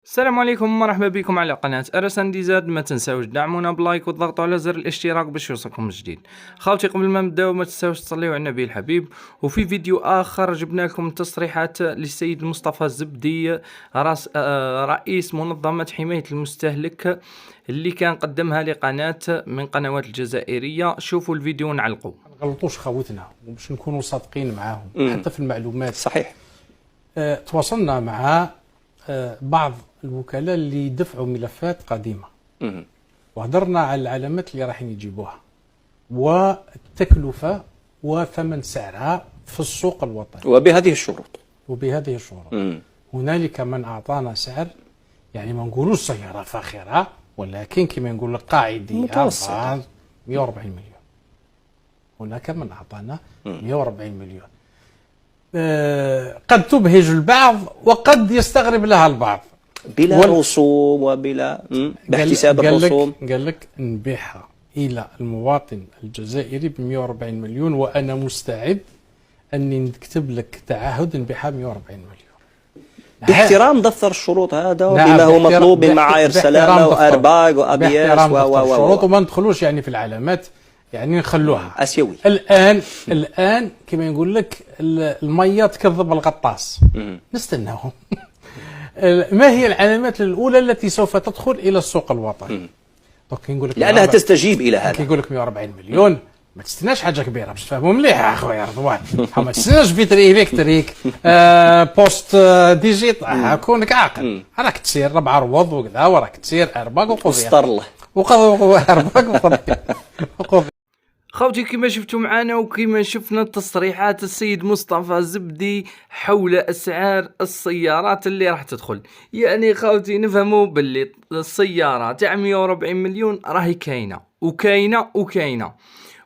السلام عليكم ومرحبا بكم على قناة أرسن دي زاد. ما تنساوش دعمونا بلايك والضغط على زر الاشتراك باش يوصلكم الجديد. خاوتي قبل ما نبداو ما تنساوش تصليو على النبي الحبيب. وفي فيديو آخر جبنا لكم تصريحات للسيد مصطفى الزبدي رئيس منظمة حماية المستهلك اللي كان قدمها لقناة من قنوات الجزائرية. شوفوا الفيديو ونعلقوا. غلطوش خوتنا وباش نكونوا صادقين معاهم حتى في المعلومات. صحيح. تواصلنا مع بعض الوكلاء اللي دفعوا ملفات قديمة وهضرنا على العلامات اللي راح يجيبوها والتكلفة وثمن سعرها في السوق الوطني وبهذه الشروط. هنالك من أعطانا سعر، يعني ما نقولوش سيارة فاخرة، ولكن كما نقول لك قاعدية متوسطة 140 مليون. هناك من أعطانا 140 مليون. قد تبهج البعض وقد يستغرب لها البعض. بلا رسوم وبلا باحتساب الرسوم. قال لك نبيعها إلى المواطن الجزائري ب 140 مليون، وأنا مستعد أني نكتب لك تعهد نبيعها ب 140 مليون باحترام دفتر الشروط هذا وبما هو مطلوب من معايير سلامة وأرباغ وأبياس الشروط، وما ندخلوش يعني في العلامات، يعني نخلوها اسيوي. الان كما نقول لك الميه تكذب الغطاس. نستناهم. ما هي العلامات الاولى التي سوف تدخل الى السوق الوطني؟ دونك نقول لك لانها تستجيب الى هذا. كيقول لك 140 مليون ما تستناش حاجه كبيره باش تفهموا مليح اخويا رضوان. ما تستناش فيتري الكتريك بوست ديجيت. كونك عاقل، راك تسير ربع روض وكذا، وراك تسير ارباك وقضيه استر الله وقضيه. خوتي كما شفتوا معنا وكما شفنا تصريحات السيد مصطفى الزبدي حول أسعار السيارات اللي راح تدخل. يعني خوتي نفهموا باللي السيارة تاع 140 مليون راهي كاينة وكاينة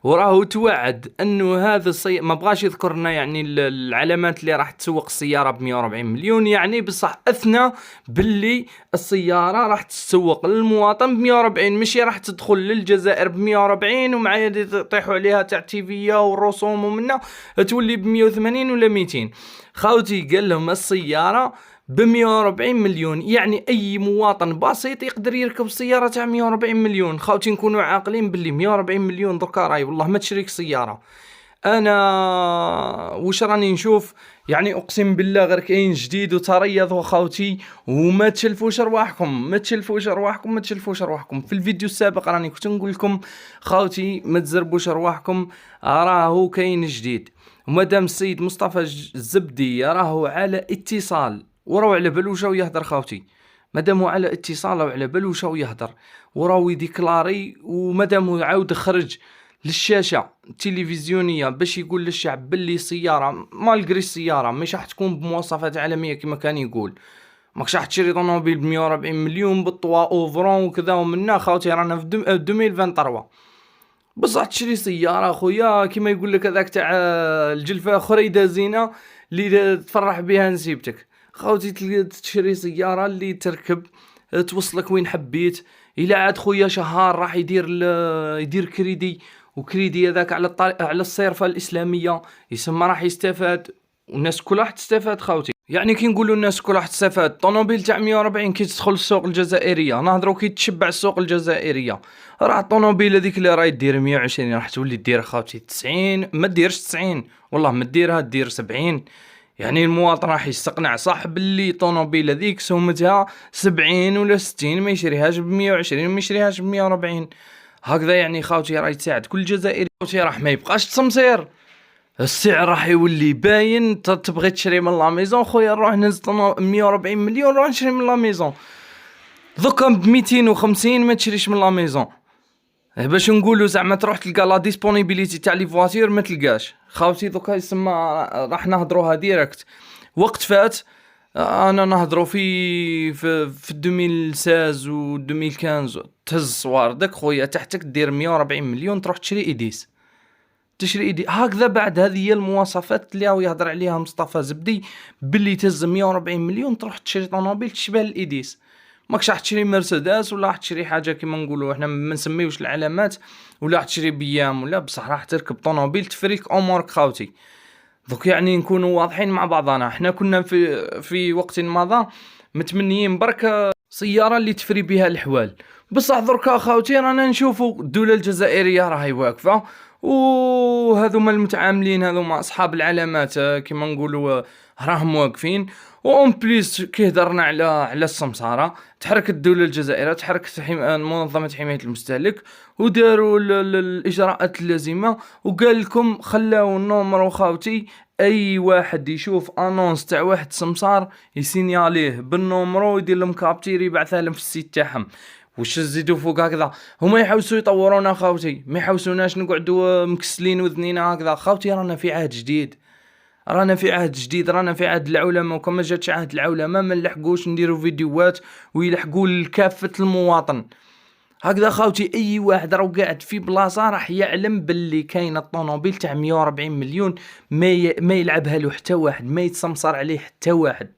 وراه توعد انه هذا ما بغاش يذكر لنا يعني العلامات اللي راح تسوق السياره ب 140 مليون، يعني بصح اثنى باللي السياره راح تسوق للمواطن ب 140، ماشي راح تدخل للجزائر ب 140 ومعايا يطيحوا عليها تاع تيفيا والرسوم ومنها تولي ب 180 ولا 200. خاوتي قال لهم السياره ب 140 مليون، يعني اي مواطن بسيط يقدر يركب سياره تاع 140 مليون. خاوتي نكونوا عاقلين باللي 140 مليون دركا راي والله ما تشريك سياره. انا واش راني نشوف يعني اقسم بالله غير كاين جديد وتريضوا خاوتي، وما تشلفوش رواحكم في الفيديو السابق راني كنت نقول لكم خاوتي ما تزربوش رواحكم، راهو كاين جديد. ومادام السيد مصطفى الزبدي راهو على اتصال وراو على بالوشا ويهدر خاوتي، مادام على اتصال وعلى بالوشا ويهدر وراو يديكلاري، ومادام عاود خرج للشاشة التلفزيونية باش يقول للشعب باللي سيارة مالغري السيارة مش راح تكون بمواصفات عالمية كما كان يقول، ماكش راح تشري طوموبيل ب 140 مليون بالطوا اوفرون وكذا ومنا. خاوتي رانا في 2023 بصح تشري سيارة خويا كما يقول لك هذاك تاع الجلفة خريدة زينة اللي تفرح بها نسيبتك. خاوتي تشري سيارة اللي تركب توصلك وين حبيت. إلا عاد خويا شهر راح يدير كريدي، وكريدي هذاك على الصيرفة الإسلامية يسمى راح يستفاد، والناس كلها راح تستفاد خاوتي. يعني كي نقولوا الناس كلها راح تستفاد، طوموبيل تاع 140 كي تدخل السوق الجزائرية، نهضروا كي تشبع السوق الجزائرية، راه الطوموبيل هذيك اللي راهي دير 120 راح تولي دير خاوتي 90، ما ديرش 90 والله ما ديرها دير 70. يعني المواطن راح يستقنع صح باللي طوموبيل هذيك سومتها 70 ولا 60، ما يشريهاش ب 120 وما يشريهاش ب 140. هكذا يعني خاوتي راهي تساعد كل جزائري. خاوتي راح ما يبقاش تسمسير، السعر راح يولي باين. تبغي تشري من لا ميزون خويا نروح نزل 140 مليون نروح نشري من لا ميزون. دوكا ب 250 ما تشريش من لا ميزون، باش نقولوا زعما تروح تلقى لا ديسپونيبيليتي تاع لي فواتير ما تلقاش. خاوتي دوكا يسمى راح نهضروها ديريكت. وقت فات انا نهضروا في 2016 و 2015 تهز صواردك خويا تحتك دير 140 مليون تروح تشري ايديس، هكذا. بعد هذه هي المواصفات اللي هو يهضر عليها مصطفى زبدي باللي تهز 140 مليون تروح تشري طوموبيل تشبه الايديس. ماكش راح تشري مرسيدس ولا راح تشري حاجه كيما نقولوا احنا ما نسميوش العلامات، ولا راح تشري بيام، ولا بصح راح تركب طوموبيل تفريك امورك خاوتي. دوك يعني نكونوا واضحين مع بعضنا. احنا كنا في وقت مضى متمنيين برك سياره اللي تفري بها الحوال. بصح دركا خاوتي رانا نشوفوا الدوله الجزائريه راهي واقفه، وهذوما المتعاملين هذوما اصحاب العلامات كما نقولوا راهم واقفين. وأون بليس كي هدرنا على السمساره، تحرك الدوله الجزائريه، تحرك منظمه حمايه المستهلك وداروا الاجراءات اللازمه، وقال لكم خلاو النومرو خاوتي، اي واحد يشوف انونس تاع واحد سمسار يسينياليه بالنومرو ويدير لهم كابتير يبعثها لهم في السيت تاعهم. واش تزيدوا فوق هكذا؟ هما يحوسوا يطورونا خاوتي، ما يحوسوناش نقعدوا مكسلين وذنينا هكذا. خاوتي رانا في عهد جديد، رانا في عهد العولمه، وكما جاتش عهد العولمه ما نلحقوش نديروا فيديوهات ويلحقوا لكافه المواطن هكذا. خاوتي اي واحد راه قاعد في بلاصه راح يعلم باللي كاينه الطوموبيل تاع 140 مليون ما يلعبها له حتى واحد، ما يتسمصر عليه حتى واحد.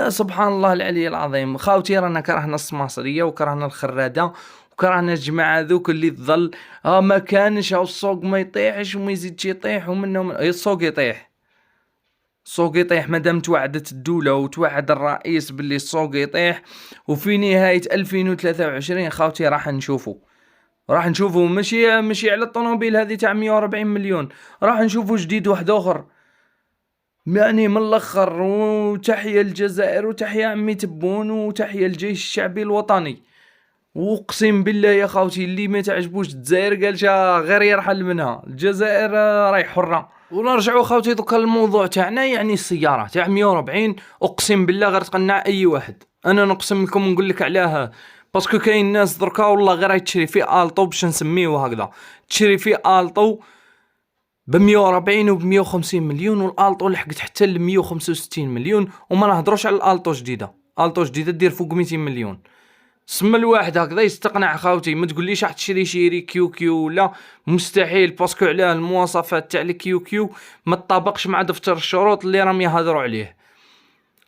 سبحان الله العلي العظيم. خاوتي رانا كرهنا السماصريه وكرهنا الخراده وكرهنا الجماعه ذوك اللي تظل ما كانش السوق ما يطيحش وما يزيدش يطيح ومنهم السوق يطيح. السوق يطيح مادام توعدت الدوله وتوعد الرئيس باللي السوق يطيح، وفي نهايه 2023 خاوتي راح نشوفوا ماشي على الطوموبيل هذه تاع 140 مليون، راح نشوفوا جديد واحد اخر يعني من الاخر. وتحيه الجزائر وتحيه عمي تبون وتحيه الجيش الشعبي الوطني. واقسم بالله يا خاوتي اللي ما تعجبوش الجزائر قالش غير يرحل منها، الجزائر راهي حره. ونرجعوا خاوتي دوكا الموضوع تاعنا، يعني السياره تاع 140 اقسم بالله غير تقنع اي واحد. انا نقسم لكم نقول لك علاه، باسكو كاين ناس دركا والله غير تشري في الطو باش نسميه هكذا، تشري في الطو ب 140 و ب 150 مليون، والالطو لحقت حتى ل 165 مليون، وما نهضروش على الالطو جديده دير فوق 200 مليون. سما الواحد هكذا يستقنع خاوتي. ما تقوليش راح تشري شيري كيو ولا مستحيل، باسكو علاه المواصفات تاع الكيو ما تطابقش مع دفتر الشروط اللي راهم يهضروا عليه.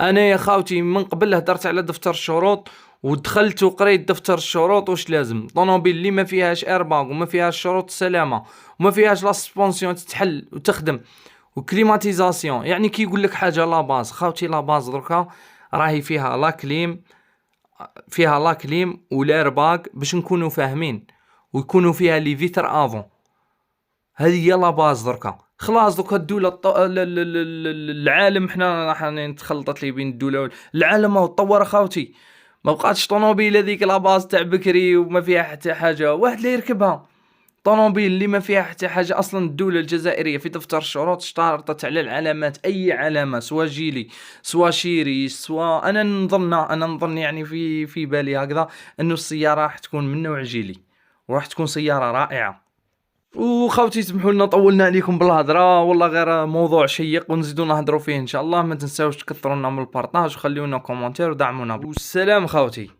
انا يا خاوتي من قبل هدرت على دفتر الشروط ودخلت وقريت دفتر الشروط واش لازم. طوموبيل اللي ما فيهاش ايرباغ وما فيهاش شروط السلامه وما فيهاش لا سسبونسيون تتحل وتخدم وكليماتيزاسيون، يعني كي يقول لك حاجه لا باز خاوتي، لا باز دركا راهي فيها لا كليم والايرباغ باش نكونوا فاهمين، ويكونوا فيها لي فيتر افون. هذه هي لا باز دركا. خلاص دوك الدوله العالم حنا راح نتخلطت لي بين الدوله العالم هو تطور خاوتي. ما بقاتش طوموبيل هذيك لا باز تاع بكري وما فيها حتى حاجه واحد اللي يركبها. طوموبيل اللي ما فيها حتى حاجه اصلا. الدوله الجزائريه في دفتر الشروط اشترطت على العلامات، اي علامه سوا جيلي سوا شيري سوا انا نظن يعني في بالي هكذا انه السياره راح تكون من نوع جيلي وراح تكون سياره رائعه. وخاوتي سمحوا لنا طولنا عليكم بالهضره، والله غير موضوع شيق ونزيدوا نهضروا فيه ان شاء الله. ما تنساوش تكثروا لنا من البارطاج وخليونا كومونتير ودعمونا. والسلام خاوتي.